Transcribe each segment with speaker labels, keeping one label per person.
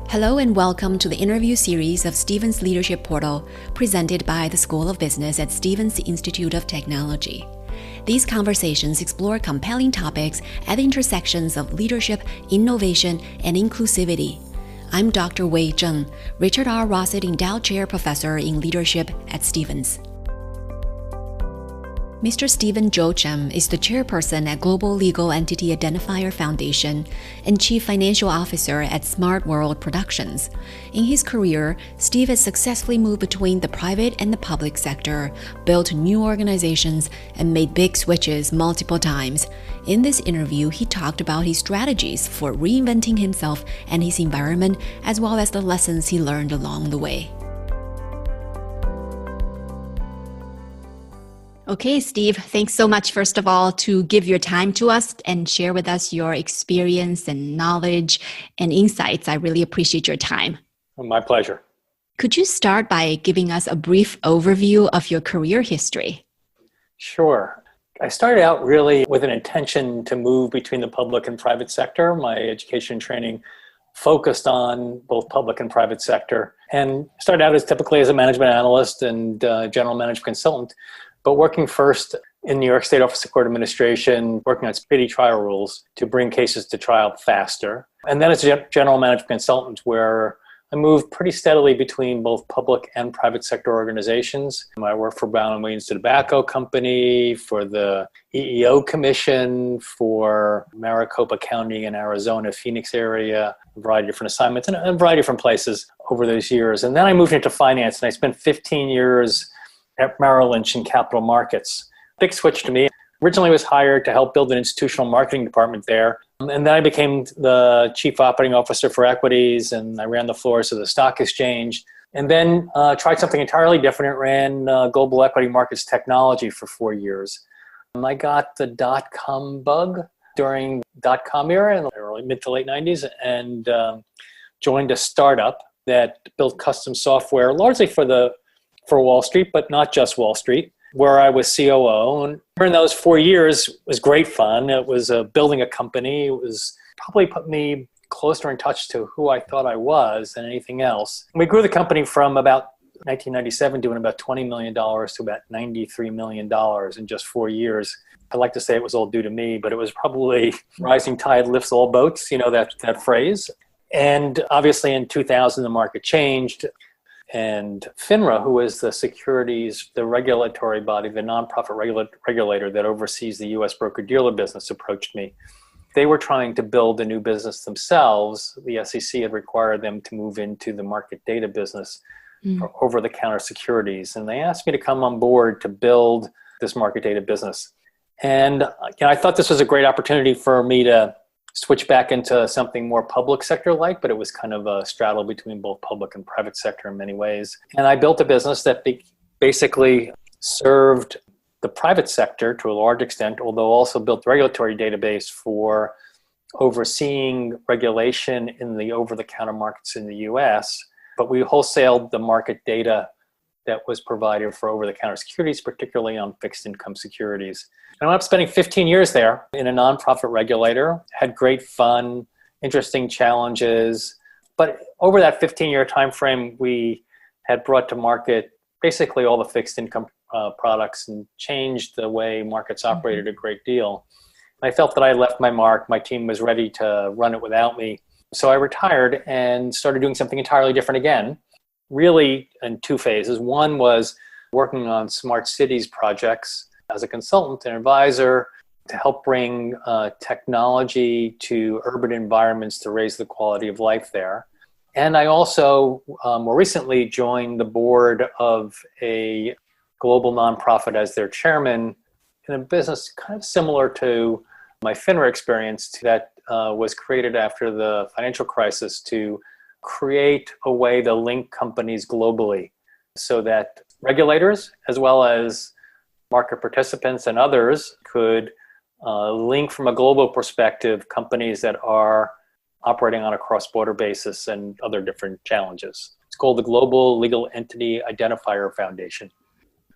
Speaker 1: Hello and welcome to the interview series of Steven's Leadership Portal, presented by the School of Business at Steven's Institute of Technology. These conversations explore compelling topics at the intersections of leadership, innovation, and inclusivity. I'm Dr. Wei Zheng, Richard R. Rossett Endowed Chair Professor in Leadership at Stevens. Mr. Steven Joachim is the Chairperson at Global Legal Entity Identifier Foundation and Chief Financial Officer at Smart World Productions. In his career, Steve has successfully moved between the private and the public sector, built new organizations, and made big switches multiple times. In this interview, he talked about his strategies for reinventing himself and his environment, as well as the lessons he learned along the way. Okay, Steve, thanks so much, first of all, to give your time to us and share with us your experience and knowledge and insights. I really appreciate your time.
Speaker 2: My pleasure.
Speaker 1: Could you start by giving us a brief overview of your career history?
Speaker 2: Sure. I started out really with an intention to move between the public and private sector. My education and training focused on both public and private sector, and started out typically as a management analyst and general management consultant. But working first in New York State Office of Court Administration, working on speedy trial rules to bring cases to trial faster. And then as a general management consultant, where I moved pretty steadily between both public and private sector organizations. I worked for Brown & Williams Tobacco Company, for the EEO Commission, for Maricopa County in Arizona, Phoenix area, a variety of different assignments, and a variety of different places over those years. And then I moved into finance, and I spent 15 years at Merrill Lynch in capital markets. Big switch to me. Originally was hired to help build an institutional marketing department there. And then I became the chief operating officer for equities, and I ran the floors of the stock exchange. And then tried something entirely different. It ran global equity markets technology for 4 years. I got the dot-com bug during dot-com era in the early mid to late 90s, and joined a startup that built custom software largely for Wall Street, but not just Wall Street, where I was COO. And during those 4 years, it was great fun. It was building a company. It was probably put me closer in touch to who I thought I was than anything else. And we grew the company from about 1997 doing about $20 million to about $93 million in just 4 years. I like to say it was all due to me, but it was probably rising tide lifts all boats, you know, that phrase. And obviously in 2000, the market changed. And FINRA, who is the regulatory body, the nonprofit regulator that oversees the U.S. broker-dealer business, approached me. They were trying to build a new business themselves. The SEC had required them to move into the market data business for over-the-counter securities. And they asked me to come on board to build this market data business. And I thought this was a great opportunity for me to switch back into something more public sector-like, but it was kind of a straddle between both public and private sector in many ways. And I built a business that basically served the private sector to a large extent, although also built the regulatory database for overseeing regulation in the over-the-counter markets in the US. But we wholesaled the market data that was provided for over-the-counter securities, particularly on fixed income securities. I ended up spending 15 years there in a nonprofit regulator, had great fun, interesting challenges. But over that 15-year time frame, we had brought to market basically all the fixed income products and changed the way markets operated a great deal. I felt that I left my mark. My team was ready to run it without me. So I retired and started doing something entirely different again, really in two phases. One was working on smart cities projects as a consultant and advisor to help bring technology to urban environments to raise the quality of life there. And I also more recently joined the board of a global nonprofit as their chairman in a business kind of similar to my FINRA experience that was created after the financial crisis to create a way to link companies globally so that regulators as well as market participants and others could link from a global perspective companies that are operating on a cross-border basis and other different challenges. It's called the Global Legal Entity Identifier Foundation.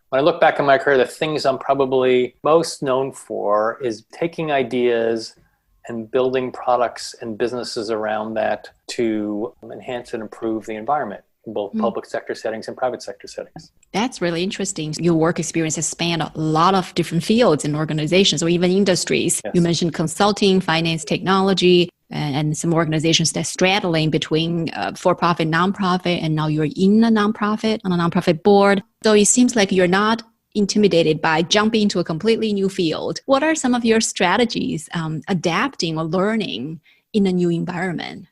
Speaker 2: When I look back on my career, the things I'm probably most known for is taking ideas and building products and businesses around that to enhance and improve the environment in both public sector settings and private sector settings.
Speaker 1: That's really interesting. Your work experience has spanned a lot of different fields and organizations or even industries.
Speaker 2: Yes.
Speaker 1: You mentioned consulting, finance, technology, and some organizations that straddling between for-profit, nonprofit, and now you're in a nonprofit, on a nonprofit board. So it seems like you're not intimidated by jumping into a completely new field. What are some of your strategies adapting or learning in a new environment?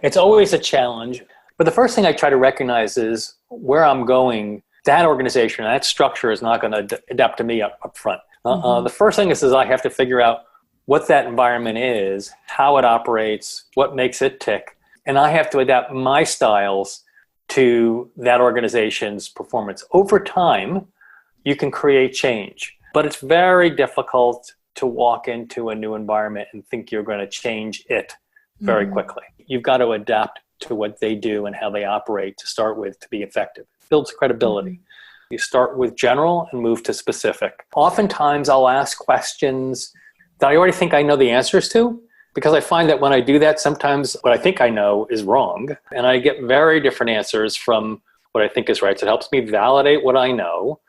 Speaker 2: It's always a challenge. But the first thing I try to recognize is where I'm going, that organization, that structure is not going to adapt to me up front. The first thing is I have to figure out what that environment is, how it operates, what makes it tick. And I have to adapt my styles to that organization's performance. Over time, you can create change, but it's very difficult to walk into a new environment and think you're going to change it very quickly. You've got to adapt to what they do and how they operate to start with to be effective. It builds credibility. You start with general and move to specific. Oftentimes I'll ask questions that I already think I know the answers to, because I find that when I do that, sometimes what I think I know is wrong, and I get very different answers from what I think is right. So it helps me validate what I know,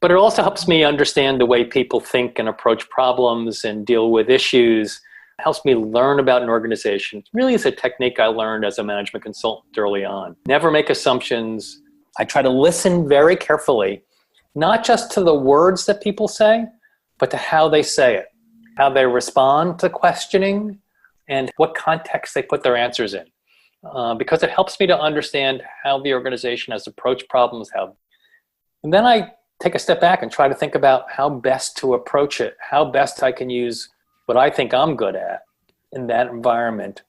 Speaker 2: but it also helps me understand the way people think and approach problems and deal with issues. It helps me learn about an organization. It really is a technique I learned as a management consultant early on. Never make assumptions. I try to listen very carefully, not just to the words that people say, but to how they say it, how they respond to questioning, and what context they put their answers in. Because it helps me to understand how the organization has approached problems. And then I take a step back and try to think about how best to approach it, how best I can use what I think I'm good at in that environment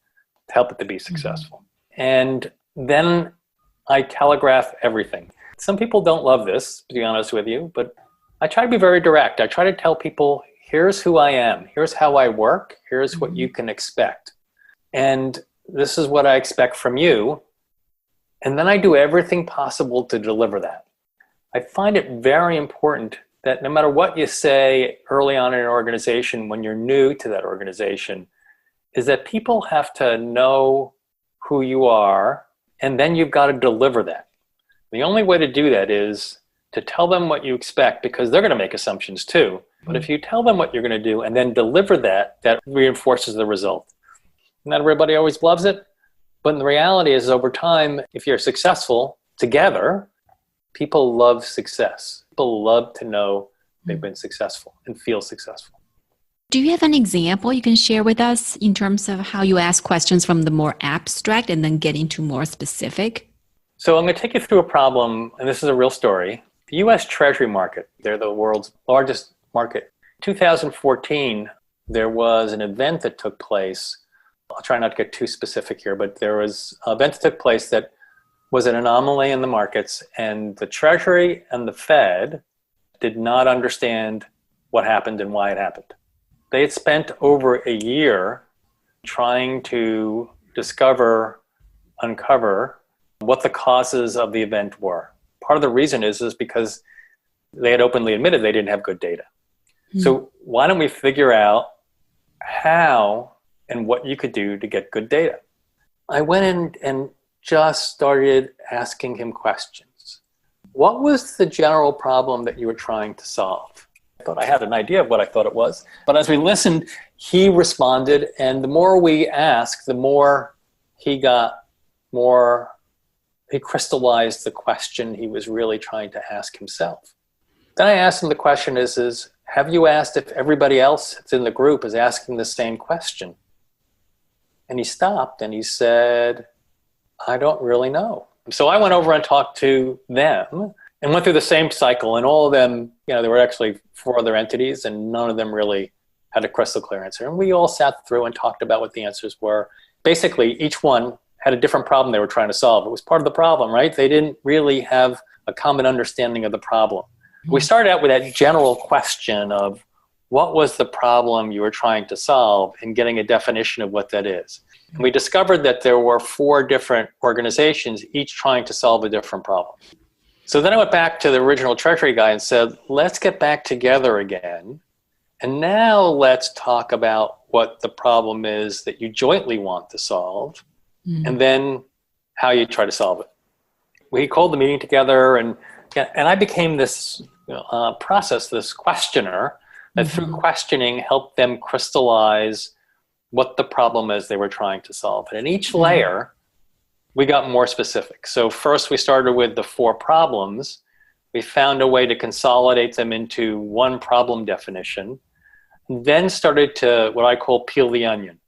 Speaker 2: to help it to be successful. And then I telegraph everything. Some people don't love this, to be honest with you, but I try to be very direct. I try to tell people, here's who I am. Here's how I work. Here's what you can expect. And this is what I expect from you. And then I do everything possible to deliver that. I find it very important that no matter what you say early on in an organization, when you're new to that organization, is that people have to know who you are, and then you've got to deliver that. The only way to do that is to tell them what you expect, because they're going to make assumptions too. But if you tell them what you're going to do and then deliver that, that reinforces the result. Not everybody always loves it, but the reality is over time, if you're successful together, people love success. People love to know they've been successful and feel successful.
Speaker 1: Do you have an example you can share with us in terms of how you ask questions from the more abstract and then get into more specific?
Speaker 2: So I'm going to take you through a problem, and this is a real story. The U.S. Treasury market, they're the world's largest market. 2014, there was an event that took place. I'll try not to get too specific here, but there was an event that took place that was an anomaly in the markets, and the Treasury and the Fed did not understand what happened and why it happened. They had spent over a year trying to uncover what the causes of the event were. Part of the reason is because they had openly admitted they didn't have good data. So why don't we figure out how and what you could do to get good data? I went in and just started asking him questions. What was the general problem that you were trying to solve? I thought I had an idea of what I thought it was. But as we listened, he responded, and the more we asked, the more he crystallized the question he was really trying to ask himself. Then I asked him the question is have you asked if everybody else that's in the group is asking the same question? And he stopped and he said, I don't really know. So I went over and talked to them and went through the same cycle, and all of them, there were actually 4 other entities, and none of them really had a crystal clear answer. And we all sat through and talked about what the answers were. Basically, each one had a different problem they were trying to solve. It was part of the problem, right? They didn't really have a common understanding of the problem. We started out with that general question of what was the problem you were trying to solve and getting a definition of what that is. And we discovered that there were 4 different organizations, each trying to solve a different problem. So then I went back to the original Treasury guy and said, let's get back together again And now let's talk about what the problem is that you jointly want to solve, and then how you try to solve it. We called the meeting together, and I became this process, this questioner, that through questioning helped them crystallize what the problem is they were trying to solve. And in each layer, we got more specific. So first we started with the 4 problems. We found a way to consolidate them into one problem definition, then started to what I call peel the onion.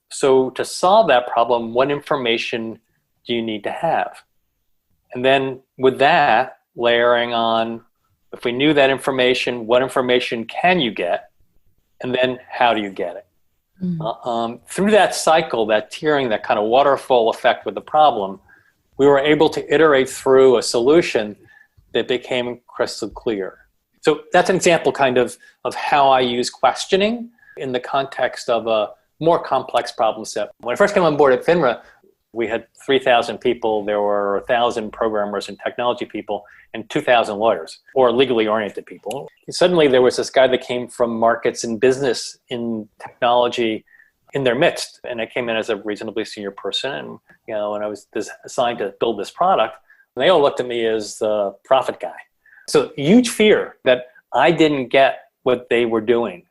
Speaker 2: So to solve that problem, what information do you need to have? And then with that, layering on, if we knew that information, what information can you get? And then how do you get it? Through that cycle, that tiering, that kind of waterfall effect with the problem, we were able to iterate through a solution that became crystal clear. So that's an example kind of how I use questioning in the context of a more complex problem set. When I first came on board at FINRA, we had 3,000 people. There were 1,000 programmers and technology people and 2,000 lawyers or legally oriented people. Suddenly there was this guy that came from markets and business in technology in their midst. And I came in as a reasonably senior person. And, and I was assigned to build this product. And they all looked at me as the profit guy. So huge fear that I didn't get what they were doing.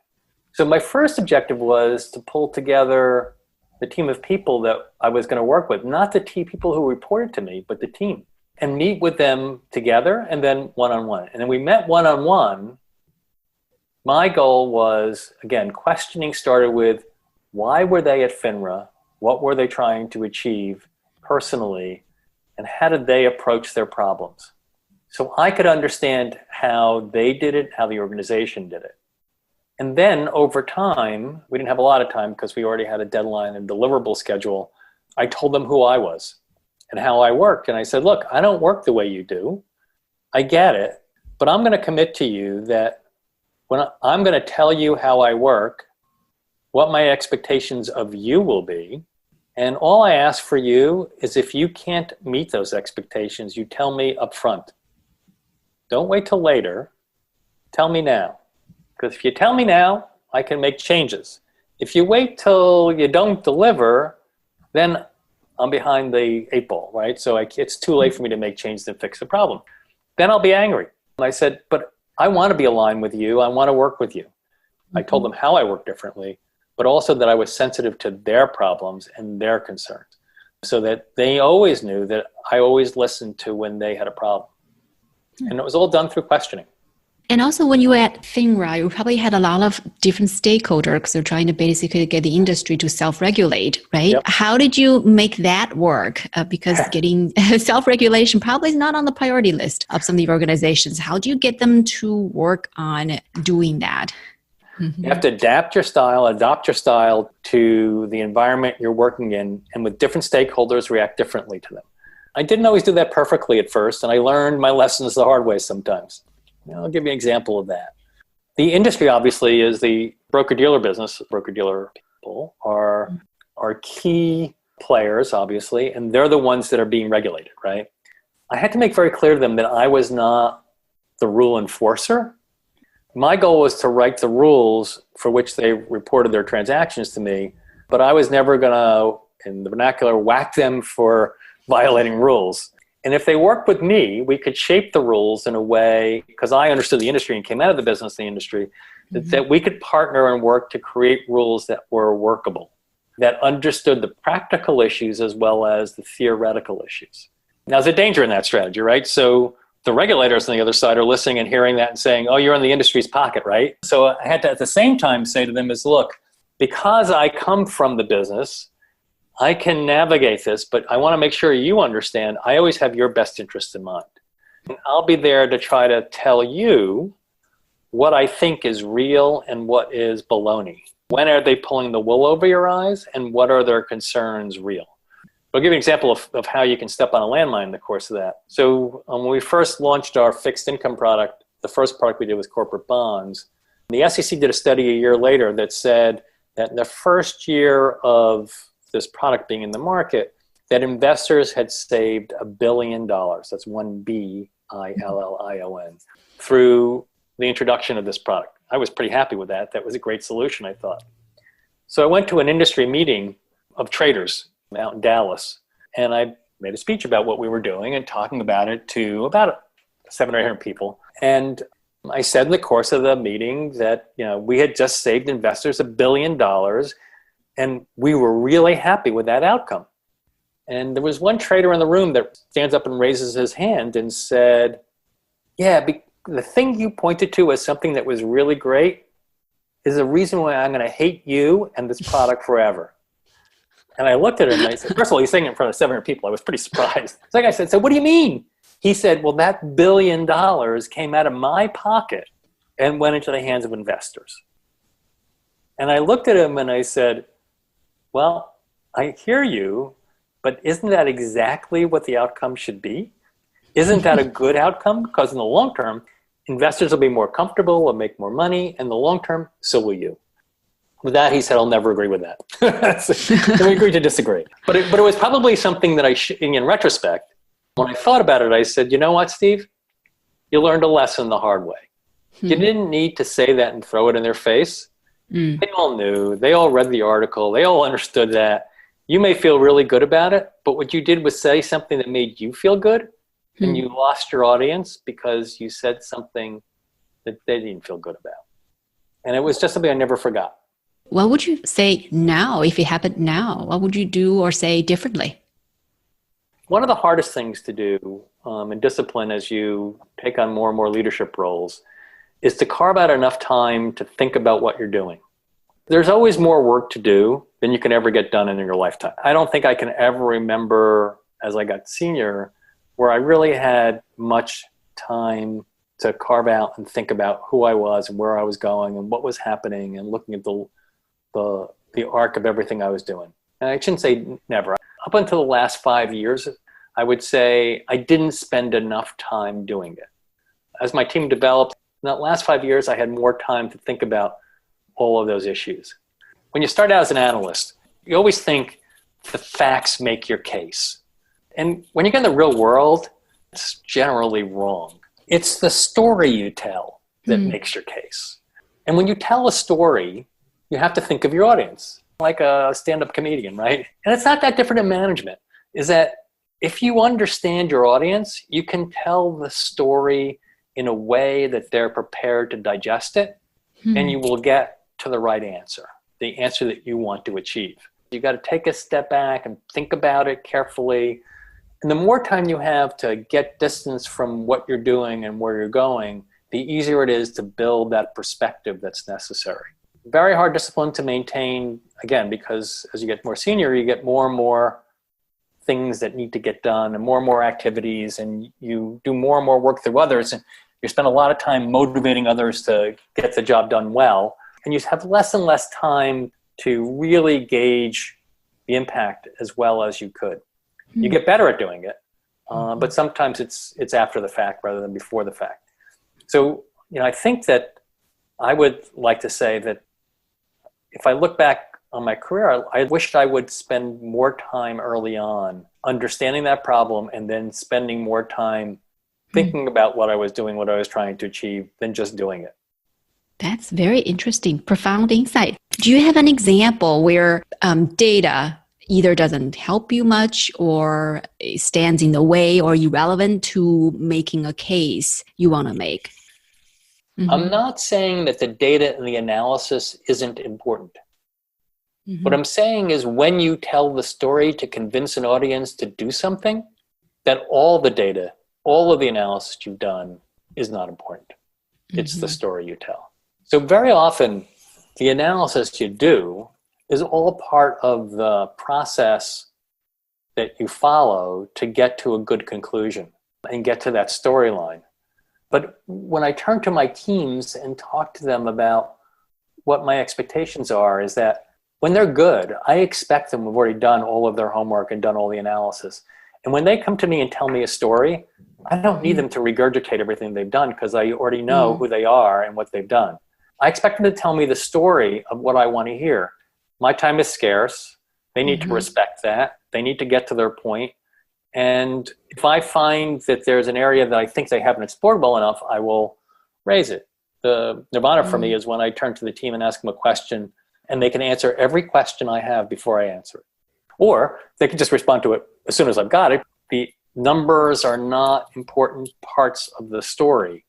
Speaker 2: So my first objective was to pull together the team of people that I was going to work with, not the people who reported to me, but the team, and meet with them together and then one-on-one. And then we met one-on-one. My goal was, again, questioning started with why were they at FINRA? What were they trying to achieve personally? And how did they approach their problems? So I could understand how they did it, how the organization did it. And then over time, we didn't have a lot of time because we already had a deadline and deliverable schedule. I told them who I was and how I worked. And I said, look, I don't work the way you do. I get it. But I'm going to commit to you that when I'm going to tell you how I work, what my expectations of you will be. And all I ask for you is if you can't meet those expectations, you tell me up front. Don't wait till later. Tell me now. Because if you tell me now, I can make changes. If you wait till you don't deliver, then I'm behind the 8 ball, right? So it's too late for me to make changes and fix the problem. Then I'll be angry. And I said, but I want to be aligned with you. I want to work with you. I told them how I work differently, but also that I was sensitive to their problems and their concerns so that they always knew that I always listened to when they had a problem. And it was all done through questioning.
Speaker 1: And also when you were at FINRA, you probably had a lot of different stakeholders because you're trying to basically get the industry to self-regulate, right? Yep. How did you make that work? Because getting self-regulation probably is not on the priority list of some of the organizations. How do you get them to work on doing that? You
Speaker 2: have to adopt your style to the environment you're working in, and with different stakeholders, react differently to them. I didn't always do that perfectly at first, and I learned my lessons the hard way sometimes. I'll give you an example of that. The industry, obviously, is the broker-dealer business. Broker-dealer people are key players, obviously, and they're the ones that are being regulated, right? I had to make very clear to them that I was not the rule enforcer. My goal was to write the rules for which they reported their transactions to me, but I was never going to, in the vernacular, whack them for violating rules. And if they worked with me, we could shape the rules in a way, because I understood the industry and came out of the business of the industry, that we could partner and work to create rules that were workable, that understood the practical issues as well as the theoretical issues. Now, there's a danger in that strategy, right? So the regulators on the other side are listening and hearing that and saying, oh, you're in the industry's pocket, right? So I had to, at the same time, say to them is, look, because I come from the business, I can navigate this, but I want to make sure you understand I always have your best interest in mind. And I'll be there to try to tell you what I think is real and what is baloney. When are they pulling the wool over your eyes, and what are their concerns real? I'll give you an example of how you can step on a landmine in the course of that. So when we first launched our fixed income product, the first product we did was corporate bonds. The SEC did a study a year later that said that in the first year of this product being in the market, that investors had saved $1 billion, that's $1 billion, through the introduction of this product. I was pretty happy with that. That was a great solution, I thought. So I went to an industry meeting of traders out in Dallas, and I made a speech about what we were doing and talking about it to about 700 or 800 people. And I said in the course of the meeting that, we had just saved investors $1 billion, and we were really happy with that outcome. And there was one trader in the room that stands up and raises his hand and said, yeah, the thing you pointed to as something that was really great is the reason why I'm going to hate you and this product forever. And I looked at him and I said, first of all, he's saying it in front of 700 people. I was pretty surprised. So I said, so what do you mean? He said, well, that $1 billion came out of my pocket and went into the hands of investors. And I looked at him and I said, well, I hear you, but isn't that exactly what the outcome should be? Isn't that a good outcome? Because in the long term, investors will be more comfortable, will make more money. In the long term, so will you. With that, he said, I'll never agree with that. So we agreed to disagree. But it was probably something that in retrospect, when I thought about it, I said, you know what, Steve? You learned a lesson the hard way. You didn't need to say that and throw it in their face. They all knew. They all read the article. They all understood that. You may feel really good about it, but what you did was say something that made you feel good, and you lost your audience because you said something that they didn't feel good about. And it was just something I never forgot.
Speaker 1: What would you say now, if it happened now? What would you do or say differently?
Speaker 2: One of the hardest things to do in discipline as you take on more and more leadership roles is to carve out enough time to think about what you're doing. There's always more work to do than you can ever get done in your lifetime. I don't think I can ever remember as I got senior where I really had much time to carve out and think about who I was and where I was going and what was happening and looking at the arc of everything I was doing. And I shouldn't say never. Up until the last 5 years, I would say I didn't spend enough time doing it. As my team developed, in that last 5 years, I had more time to think about all of those issues. When you start out as an analyst, you always think the facts make your case. And when you get in the real world, it's generally wrong. It's the story you tell that makes your case. And when you tell a story, you have to think of your audience, like a stand-up comedian, right? And it's not that different in management, is that if you understand your audience, you can tell the story in a way that they're prepared to digest it, and you will get to the right answer, the answer that you want to achieve. You got to take a step back and think about it carefully. And the more time you have to get distance from what you're doing and where you're going, the easier it is to build that perspective that's necessary. Very hard discipline to maintain, again, because as you get more senior, you get more and more things that need to get done and more activities, and you do more and more work through others, and you spend a lot of time motivating others to get the job done well, and you have less and less time to really gauge the impact as well as you could. You get better at doing it, but sometimes it's after the fact rather than before the fact. So, I think that I would like to say that if I look back on my career, I wished I would spend more time early on understanding that problem and then spending more time thinking about what I was doing, what I was trying to achieve, than just doing it.
Speaker 1: That's very interesting, profound insight. Do you have an example where data either doesn't help you much or stands in the way or irrelevant to making a case you want to make?
Speaker 2: I'm not saying that the data and the analysis isn't important. What I'm saying is when you tell the story to convince an audience to do something, that all the data, all of the analysis you've done is not important. It's the story you tell. So very often, the analysis you do is all part of the process that you follow to get to a good conclusion and get to that storyline. But when I turn to my teams and talk to them about what my expectations are, is that when they're good, I expect them to have already done all of their homework and done all the analysis. And when they come to me and tell me a story, I don't need them to regurgitate everything they've done because I already know who they are and what they've done. I expect them to tell me the story of what I want to hear. My time is scarce. They need to respect that. They need to get to their point. And if I find that there's an area that I think they haven't explored well enough, I will raise it. the nirvana for me is when I turn to the team and ask them a question and they can answer every question I have before I answer it. Or they can just respond to it as soon as I've got it. The numbers are not important parts of the story,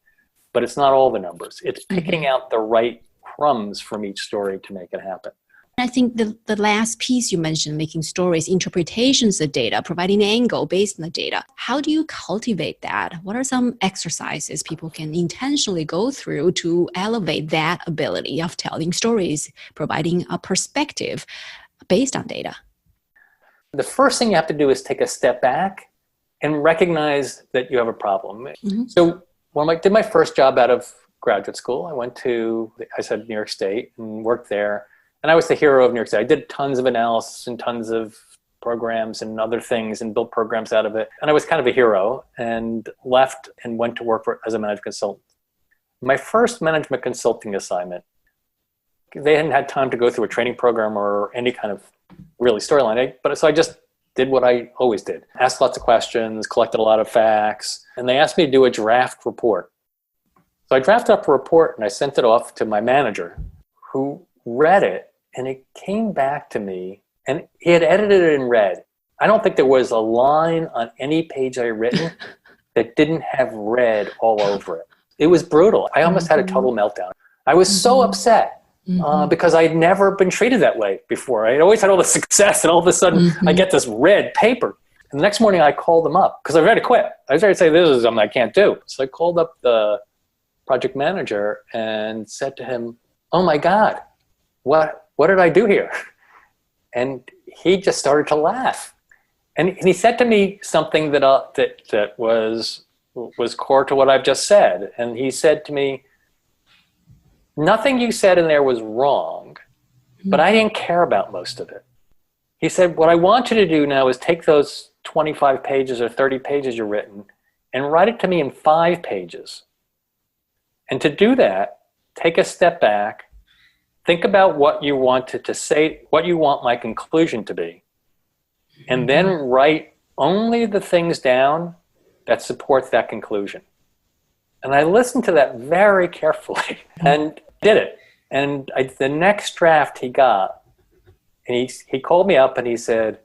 Speaker 2: but it's not all the numbers. It's picking out the right crumbs from each story to make it happen.
Speaker 1: I think the last piece you mentioned, making stories, interpretations of data, providing an angle based on the data. How do you cultivate that? What are some exercises people can intentionally go through to elevate that ability of telling stories, providing a perspective based on data?
Speaker 2: The first thing you have to do is take a step back and recognize that you have a problem. So when I did my first job out of graduate school, I went to, I said, New York State and worked there. And I was the hero of New York State. I did tons of analysis and tons of programs and other things and built programs out of it. And I was kind of a hero and left and went to work as a management consultant. My first management consulting assignment, they hadn't had time to go through a training program or any kind of really storyline. So I just did what I always did. Asked lots of questions, collected a lot of facts, and they asked me to do a draft report. So I drafted up a report and I sent it off to my manager, who read it, and it came back to me, and he had edited it in red. I don't think there was a line on any page I written that didn't have red all over it. It was brutal. I almost had a total meltdown. I was so upset because I'd never been treated that way before. I'd always had all the success, and all of a sudden I get this red paper. And the next morning I called them up because I was ready to quit. I was ready to say, this is something I can't do. So I called up the project manager and said to him, oh my God, what did I do here? And he just started to laugh. And he said to me something that was core to what I've just said. And he said to me, nothing you said in there was wrong, but I didn't care about most of it. He said, what I want you to do now is take those 25 pages or 30 pages you've written and write it to me in 5 pages. And to do that, take a step back, think about what you wanted to say, what you want my conclusion to be, and then write only the things down that support that conclusion. And I listened to that very carefully and did it. And the next draft he got, and he called me up and he said,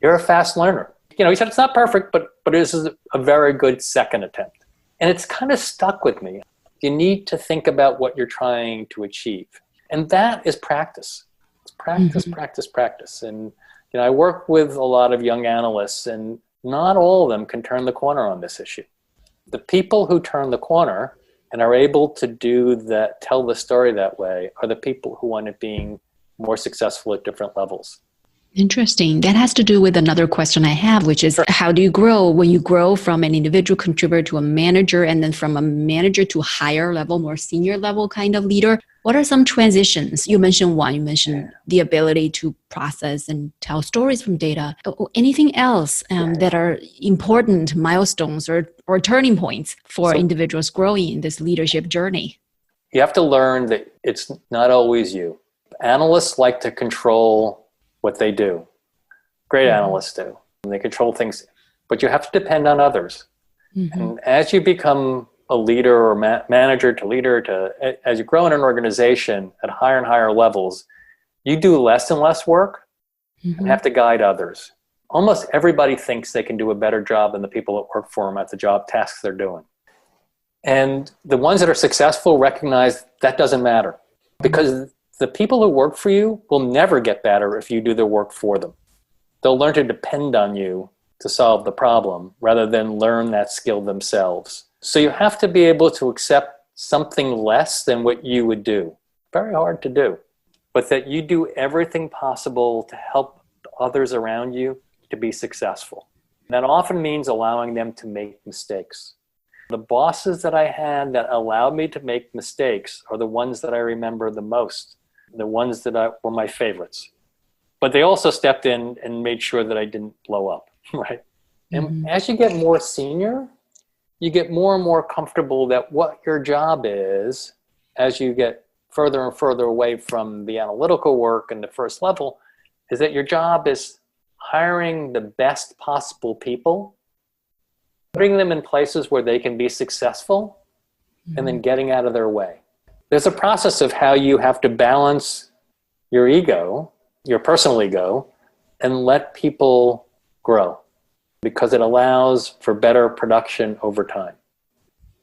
Speaker 2: you're a fast learner. He said, it's not perfect, but this is a very good second attempt. And it's kind of stuck with me. You need to think about what you're trying to achieve. And that is practice. It's practice, practice, practice. And I work with a lot of young analysts, and not all of them can turn the corner on this issue. The people who turn the corner and are able to tell the story that way are the people who wind up being more successful at different levels.
Speaker 1: Interesting. That has to do with another question I have, which is how do you grow when you grow from an individual contributor to a manager, and then from a manager to higher level, more senior level kind of leader? What are some transitions? You mentioned one, you mentioned the ability to process and tell stories from data. Anything else that are important milestones or turning points for individuals growing in this leadership journey?
Speaker 2: You have to learn that it's not always you. Analysts like to control what they do. Great analysts do. And they control things, but you have to depend on others. And as you become a leader or manager to leader as you grow in an organization at higher and higher levels, you do less and less work and have to guide others. Almost everybody thinks they can do a better job than the people that work for them at the job tasks they're doing. And the ones that are successful recognize that doesn't matter, because the people who work for you will never get better if you do their work for them. They'll learn to depend on you to solve the problem rather than learn that skill themselves. So you have to be able to accept something less than what you would do. Very hard to do. But that you do everything possible to help others around you to be successful. That often means allowing them to make mistakes. The bosses that I had that allowed me to make mistakes are the ones that I remember the most. The ones that were my favorites. But they also stepped in and made sure that I didn't blow up, right? And as you get more senior, you get more and more comfortable that what your job is, as you get further and further away from the analytical work and the first level, is that your job is hiring the best possible people, putting them in places where they can be successful, and then getting out of their way. There's a process of how you have to balance your ego, your personal ego, and let people grow because it allows for better production over time.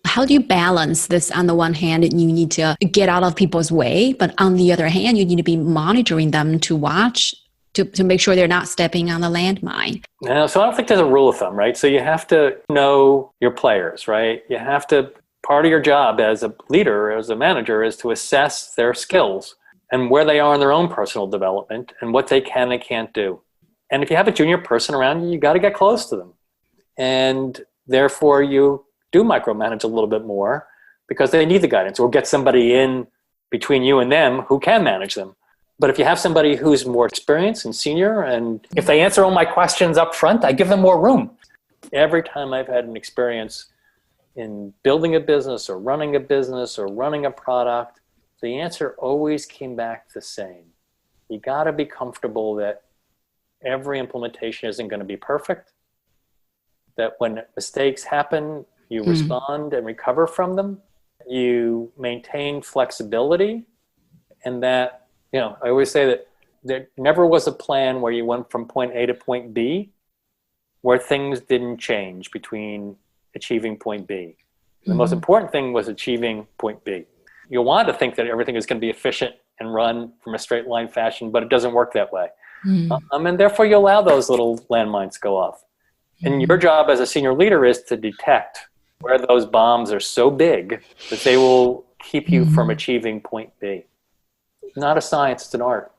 Speaker 1: How do you balance this? On the one hand, you need to get out of people's way, but on the other hand, you need to be monitoring them to watch, to make sure they're not stepping on the landmine.
Speaker 2: Now, so I don't think there's a rule of thumb, right? So you have to know your players, right? You have to, part of your job as a leader, as a manager, is to assess their skills and where they are in their own personal development and what they can and can't do. And if you have a junior person around you, you got to get close to them. And therefore, you do micromanage a little bit more because they need the guidance, or get somebody in between you and them who can manage them. But if you have somebody who's more experienced and senior, and if they answer all my questions up front, I give them more room. Every time I've had an experience in building a business or running a product, the answer always came back the same. You got to be comfortable that every implementation isn't going to be perfect, that when mistakes happen, you respond and recover from them, you maintain flexibility, and that, I always say that there never was a plan where you went from point A to point B where things didn't change between achieving point B. The most important thing was achieving point B. You want to think that everything is going to be efficient and run from a straight line fashion, but it doesn't work that way. And therefore you allow those little landmines to go off. And your job as a senior leader is to detect where those bombs are so big that they will keep you from achieving point B. It's not a science, it's an art.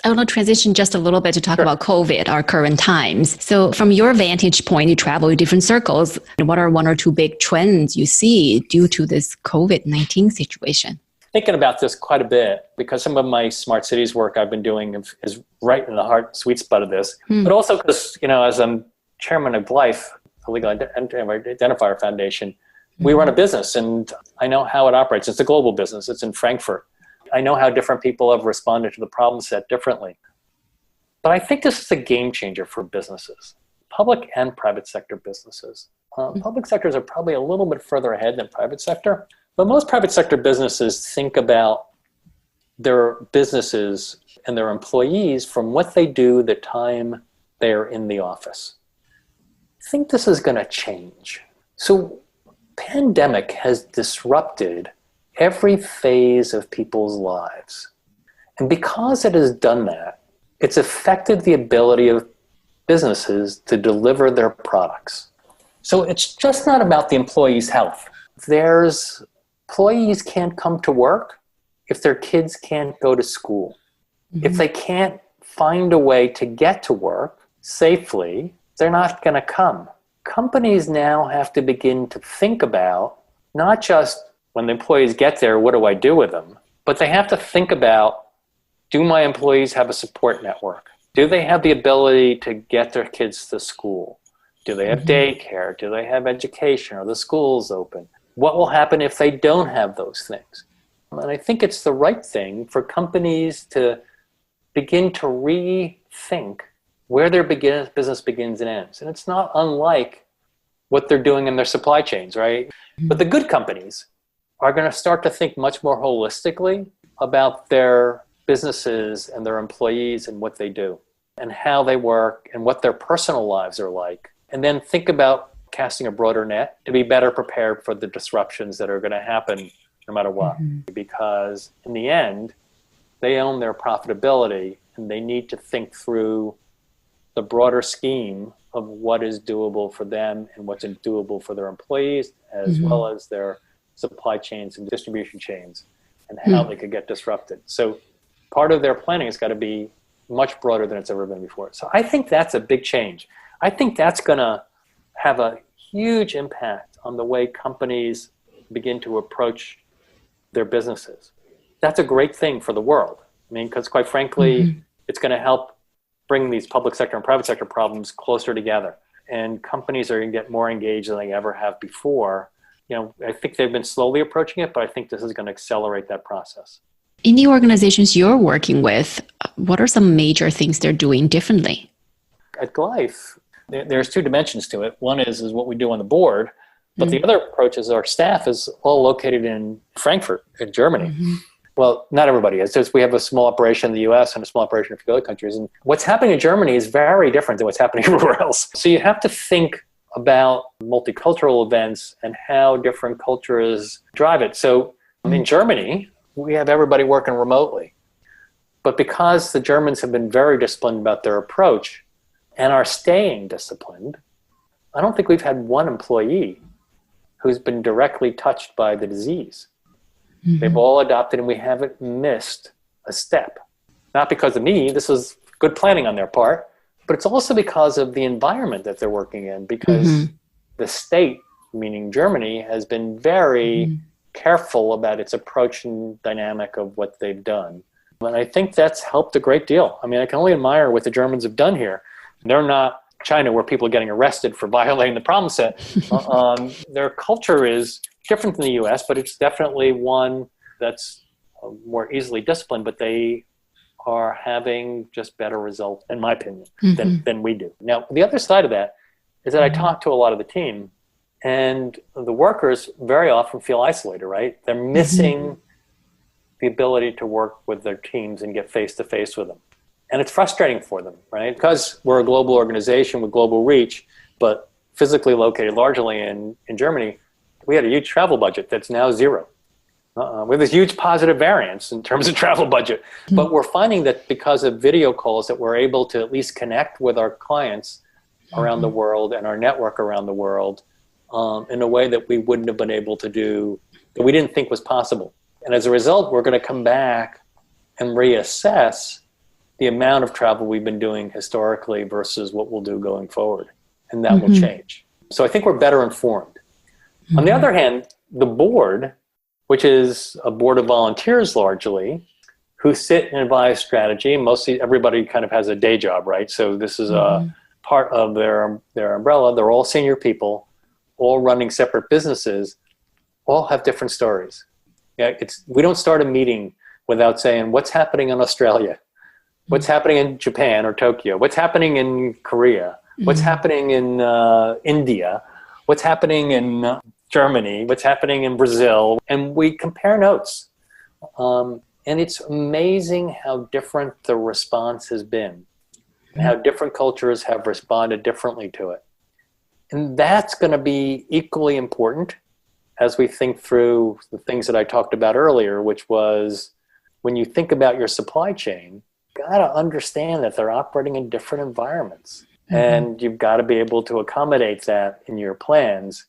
Speaker 1: I want to transition just a little bit to talk about COVID, our current times. So from your vantage point, you travel in different circles. What are one or two big trends you see due to this COVID-19 situation?
Speaker 2: Thinking about this quite a bit because some of my smart cities work I've been doing is right in the sweet spot of this. But also because, as I'm chairman of LIFE, the Legal Identifier Foundation, we run a business and I know how it operates. It's a global business. It's in Frankfurt. I know how different people have responded to the problem set differently. But I think this is a game changer for businesses, public and private sector businesses. Public sectors are probably a little bit further ahead than private sector, but most private sector businesses think about their businesses and their employees from what they do the time they're in the office. I think this is going to change. So pandemic has disrupted every phase of people's lives. And because it has done that, it's affected the ability of businesses to deliver their products. So it's just not about the employee's health. Employees can't come to work if their kids can't go to school. If they can't find a way to get to work safely, they're not going to come. Companies now have to begin to think about not just when the employees get there, what do I do with them? But they have to think about, do my employees have a support network? Do they have the ability to get their kids to school? Do they have daycare? Do they have education? Are the schools open? What will happen if they don't have those things? And I think it's the right thing for companies to begin to rethink where their business begins and ends. And it's not unlike what they're doing in their supply chains, right? But the good companies are going to start to think much more holistically about their businesses and their employees and what they do and how they work and what their personal lives are like. And then think about casting a broader net to be better prepared for the disruptions that are going to happen no matter what. Because in the end, they own their profitability and they need to think through the broader scheme of what is doable for them and what's doable for their employees, as well as their supply chains and distribution chains, and how they could get disrupted. So part of their planning has got to be much broader than it's ever been before. So I think that's a big change. I think that's going to have a huge impact on the way companies begin to approach their businesses. That's a great thing for the world. I mean, because quite frankly, it's going to help bring these public sector and private sector problems closer together. And companies are going to get more engaged than they ever have before. I think they've been slowly approaching it, but I think this is going to accelerate that process.
Speaker 1: In the organizations you're working with, what are some major things they're doing differently?
Speaker 2: At Life, there's two dimensions to it. One is what we do on the board, But the other approach is our staff is all located in Frankfurt, in Germany. Well, not everybody is. We have a small operation in the US and a small operation in a few other countries. And what's happening in Germany is very different than what's happening everywhere else. So you have to think about multicultural events and how different cultures drive it. So in Germany, we have everybody working remotely. But because the Germans have been very disciplined about their approach and are staying disciplined, I don't think we've had one employee who's been directly touched by the disease. They've all adopted and we haven't missed a step. Not because of me, this was good planning on their part, but it's also because of the environment that they're working in, because the state, meaning Germany, has been very careful about its approach and dynamic of what they've done. And I think that's helped a great deal. I mean, I can only admire what the Germans have done here. They're not China where people are getting arrested for violating the problem set. Their culture is different than the US, but it's definitely one that's more easily disciplined, but they are having just better results, in my opinion, than we do. Now, the other side of that is that I talk to a lot of the team, and the workers very often feel isolated, right? They're missing the ability to work with their teams and get face-to-face with them. And it's frustrating for them, right? Because we're a global organization with global reach, but physically located largely in Germany, we had a huge travel budget that's now zero. We have this huge positive variance in terms of travel budget. But we're finding that because of video calls that we're able to at least connect with our clients around the world and our network around the world in a way that we wouldn't have been able to do, that we didn't think was possible. And as a result, we're going to come back and reassess the amount of travel we've been doing historically versus what we'll do going forward. And that will change. So I think we're better informed. On the other hand, the board, which is a board of volunteers largely, who sit and advise strategy, and mostly everybody kind of has a day job, right? So this is a part of their umbrella. They're all senior people, all running separate businesses, all have different stories. Yeah, we don't start a meeting without saying, what's happening in Australia? What's happening in Japan or Tokyo? What's happening in Korea? What's happening in India? What's happening in Germany? What's happening in Brazil? And we compare notes. And it's amazing how different the response has been, and how different cultures have responded differently to it. And that's going to be equally important as we think through the things that I talked about earlier, which was when you think about your supply chain, you've got to understand that they're operating in different environments. And you've got to be able to accommodate that in your plans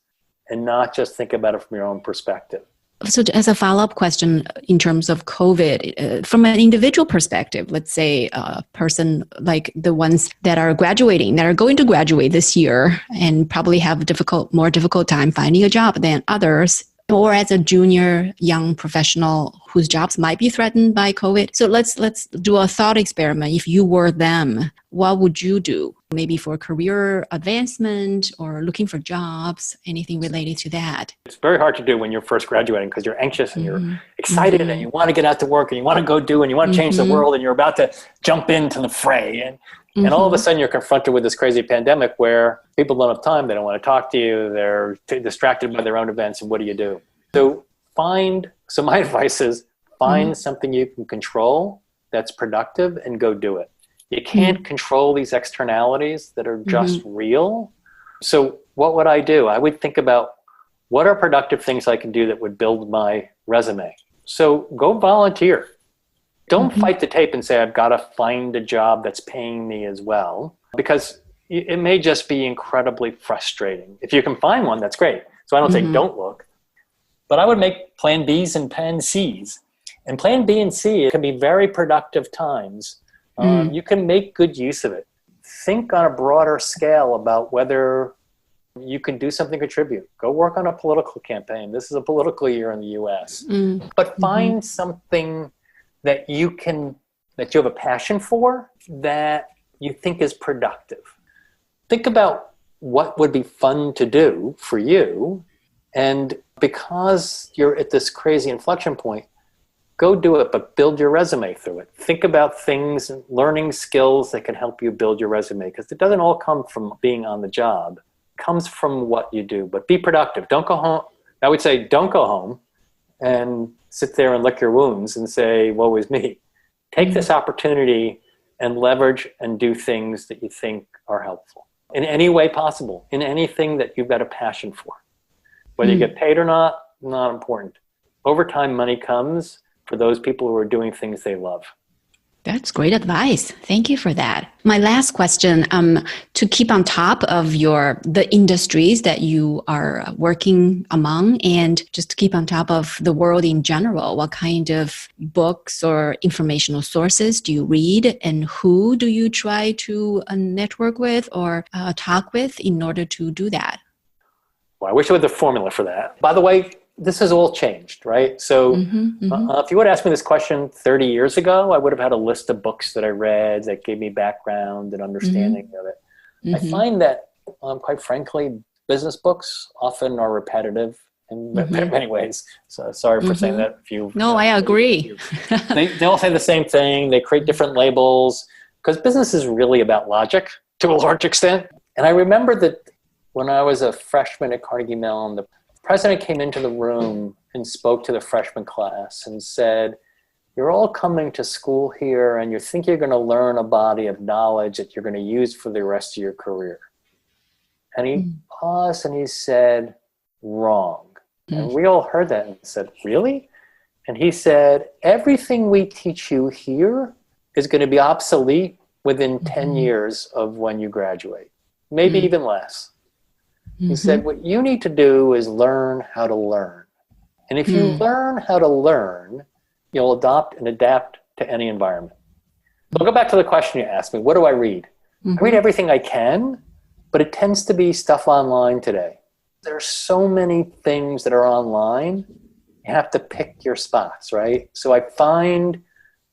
Speaker 2: and not just think about it from your own perspective.
Speaker 1: So as a follow-up question, in terms of COVID, from an individual perspective, let's say a person like the ones that are graduating, that are going to graduate this year and probably have a more difficult time finding a job than others, or as a junior young professional whose jobs might be threatened by COVID. So let's do a thought experiment. If you were them, what would you do? Maybe for career advancement or looking for jobs, anything related to that? It's
Speaker 2: very hard to do when you're first graduating because you're anxious and you're excited and you want to get out to work and you want to go do and you want to change the world and you're about to jump into the fray. And all of a sudden you're confronted with this crazy pandemic where people don't have time, they don't want to talk to you, they're distracted by their own events, and what do you do? So my advice is find something you can control that's productive and go do it. You can't control these externalities that are just real. So what would I do? I would think about what are productive things I can do that would build my resume. So go volunteer. Don't fight the tape and say, I've got to find a job that's paying me as well, because it may just be incredibly frustrating. If you can find one, that's great. So I don't say don't look, but I would make plan Bs and plan Cs. And plan B and C can be very productive times. You can make good use of it. Think on a broader scale about whether you can do something to contribute. Go work on a political campaign. This is a political year in the US. But find something that you have a passion for, that you think is productive. Think about what would be fun to do for you. And because you're at this crazy inflection point, go do it, but build your resume through it. Think about things, learning skills that can help you build your resume, because it doesn't all come from being on the job. It comes from what you do. But be productive. Don't go home. I would say don't go home and sit there and lick your wounds and say, woe is me. Take this opportunity and leverage and do things that you think are helpful in any way possible, in anything that you've got a passion for. Whether you get paid or not important. Over time, money comes for those people who are doing things they love.
Speaker 1: That's great advice. Thank you for that. My last question, to keep on top of the industries that you are working among and just to keep on top of the world in general, what kind of books or informational sources do you read and who do you try to network with or talk with in order to do that?
Speaker 2: Well, I wish I had the formula for that. By the way, this has all changed, right? So if you would ask me this question 30 years ago, I would have had a list of books that I read that gave me background and understanding of it. I find that, quite frankly, business books often are repetitive in many ways. So sorry for saying that.
Speaker 1: I agree.
Speaker 2: they all say the same thing. They create different labels because business is really about logic to a large extent. And I remember that when I was a freshman at Carnegie Mellon, the president came into the room and spoke to the freshman class and said, you're all coming to school here and you think you're going to learn a body of knowledge that you're going to use for the rest of your career. And he paused and he said, wrong. And we all heard that and said, really? And he said, everything we teach you here is going to be obsolete within 10 years of when you graduate, maybe even less. He said, what you need to do is learn how to learn. And if you learn how to learn, you'll adopt and adapt to any environment. So I'll go back to the question you asked me. What do I read? I read everything I can, but it tends to be stuff online today. There are so many things that are online. You have to pick your spots, right? So I find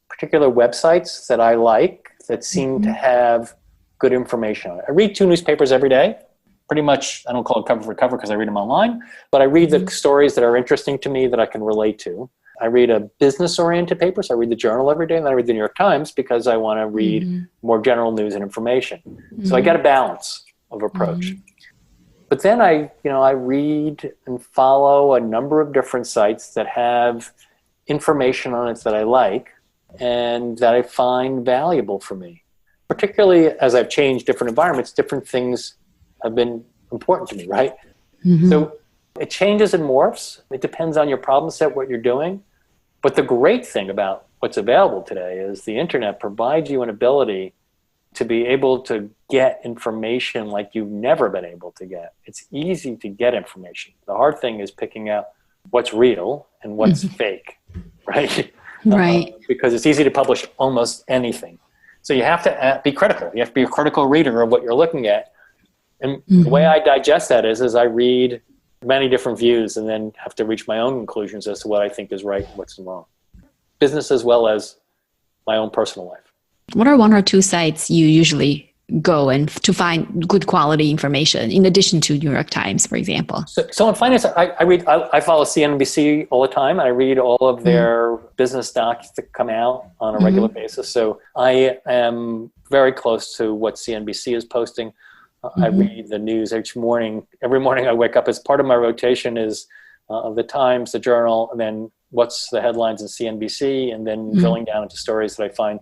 Speaker 2: particular websites that I like that seem to have good information on it. I read 2 newspapers every day. Pretty much, I don't call it cover for cover because I read them online, but I read the stories that are interesting to me that I can relate to. I read a business-oriented paper, so I read the Journal every day, and then I read the New York Times because I want to read more general news and information. So I get a balance of approach. But then I read and follow a number of different sites that have information on it that I like and that I find valuable for me. Particularly as I've changed different environments, different things have been important to me, right? So it changes and morphs. It depends on your problem set, what you're doing. But the great thing about what's available today is the internet provides you an ability to be able to get information like you've never been able to get. It's easy to get information. The hard thing is picking out what's real and what's fake, right?
Speaker 1: Right.
Speaker 2: Because it's easy to publish almost anything. So you have to be critical. You have to be a critical reader of what you're looking at. And the way I digest that is I read many different views and then have to reach my own conclusions as to what I think is right and what's wrong. Business as well as my own personal life. What
Speaker 1: are 1 or 2 sites you usually go and to find good quality information in addition to New York Times, for example?
Speaker 2: So in finance, I follow CNBC all the time. And I read all of their business docs that come out on a regular basis. So I am very close to what CNBC is posting. I read the news each morning. Every morning I wake up, as part of my rotation is the Times, the Journal, and then what's the headlines in CNBC, and then drilling down into stories that I find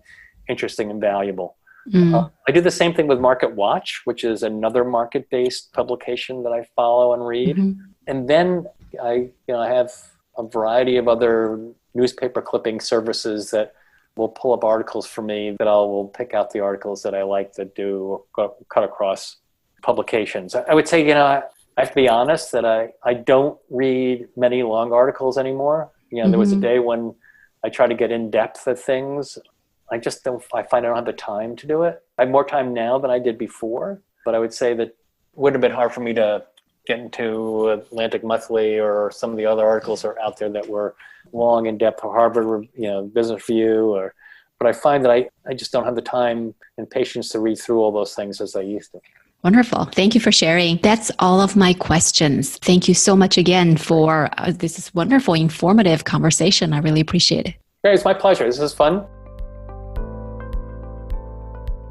Speaker 2: interesting and valuable. I do the same thing with Market Watch, which is another market-based publication that I follow and read. And then I have a variety of other newspaper clipping services that will pull up articles for me that I will pick out the articles that I like that do cut across publications. I would say, I have to be honest that I don't read many long articles anymore. There was a day when I tried to get in depth at things. I find I don't have the time to do it. I have more time now than I did before, but I would say that it would have been hard for me to get into Atlantic Monthly or some of the other articles that are out there that were long in depth, or Harvard, Business Review, but I find that I just don't have the time and patience to read through all those things as I used to.
Speaker 1: Wonderful. Thank you for sharing. That's all of my questions. Thank you so much again for this wonderful, informative conversation. I really appreciate it.
Speaker 2: Great. It's my pleasure. This is fun.